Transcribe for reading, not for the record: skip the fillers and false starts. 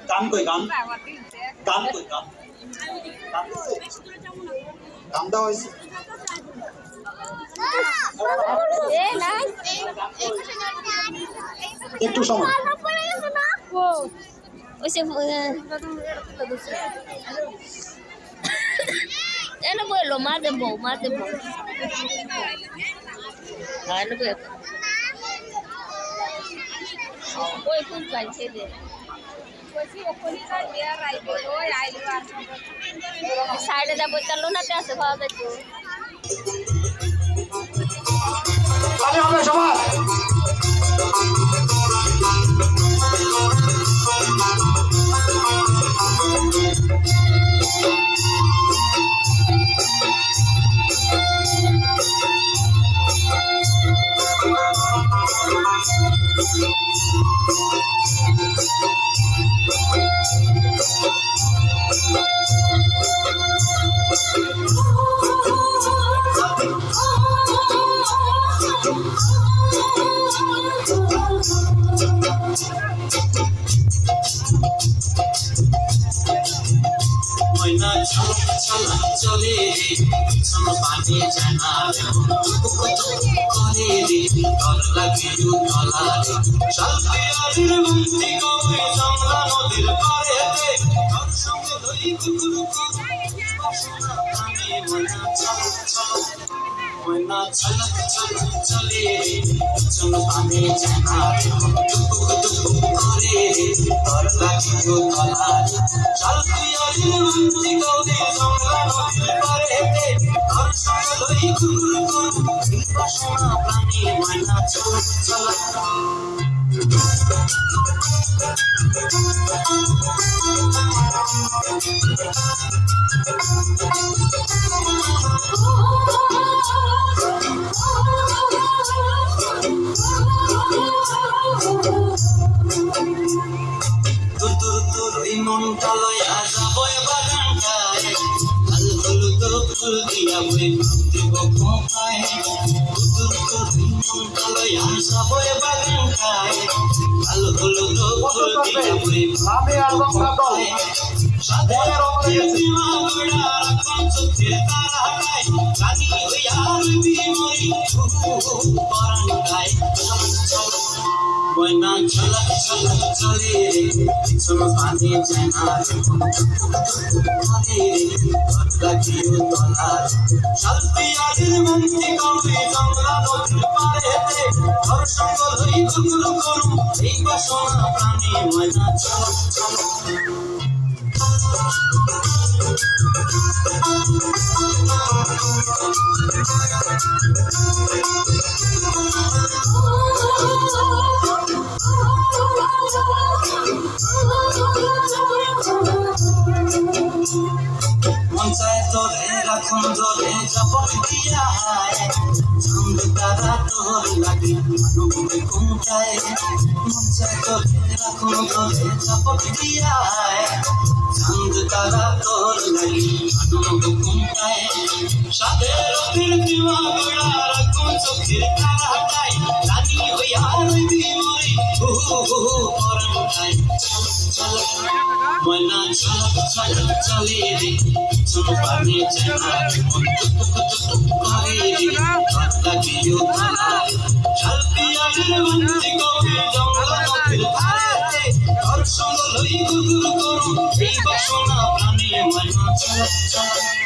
গান কই গান গান কই গান গান দেওয়া হয়েছে একটু সময় Ano ba lo mate bo ano ba ওই কোন পাইছে দে ওই ওখানে না দেয়া রাইবো ওই আইলো আর সাইডে যা বইতালো না তে আছে পাওয়া যাইতো তাহলে আমরা সবাই চলে পানি জানা করে রে তল লাগে সালপিয়ারের মুক্তি কবে জংলা নদীর পাড়েতে তোর সঙ্গে ধরি কুকুর ময়না ছলক ছলক চলে পানি জানা করে রে তল লাগে সালপিয়ারের মুক্তি কবে জংলা নদীর পাড়েতে তোর সঙ্গে ধরি কুকুর সোনা প্রাণী ময়না ছলক ছলক মনটা লয়া যাবো বাগানটায় লাল হলুদ ফুল দিয়া বই দেব খোঁপায় মনটা লয়া যাবো বাগানটায় লাল হলুদ ফুল দিয়া বই খোঁপায় সাদের রঙের মাগড়া রাখন চোখে তারায় রানী হইয়া রবি মরি পরানটায় ময়না ছলক ছলক চলে পিছন পানি জানা করে লাগিও তলার সালপিয়ারের মুক্তি কবে জংলা নদীর পাড়েতে তোর সঙ্গ ধরি কুকুর করু এই বাসনা প্রাণী ময়না ছলক ছলক মঞ্চায়তরে রাখুন ধরে জপন দিয়া চাঁদ তারা তোর লাগে মানবকে কোনটায় মঞ্চায়তরে রাখুন ধরে জপন দিয়া চাঁদ তারা তোর লাগে মানবকে কোনটায় সাদের রতির মাগড়া রাখুন চোখের তারাটায় রানী হইয়া রইবি মরি পরানটায় ময়না ছলক ছলক চলে রে পানি জানা করে রে লাগিও তলার সালপিয়ারের মুক্তি কবে জংলা নদীর পাড়েতে তোর সঙ্গ লই কুকুর করু এই বাসনা প্রাণী ময়না ছলক ছলক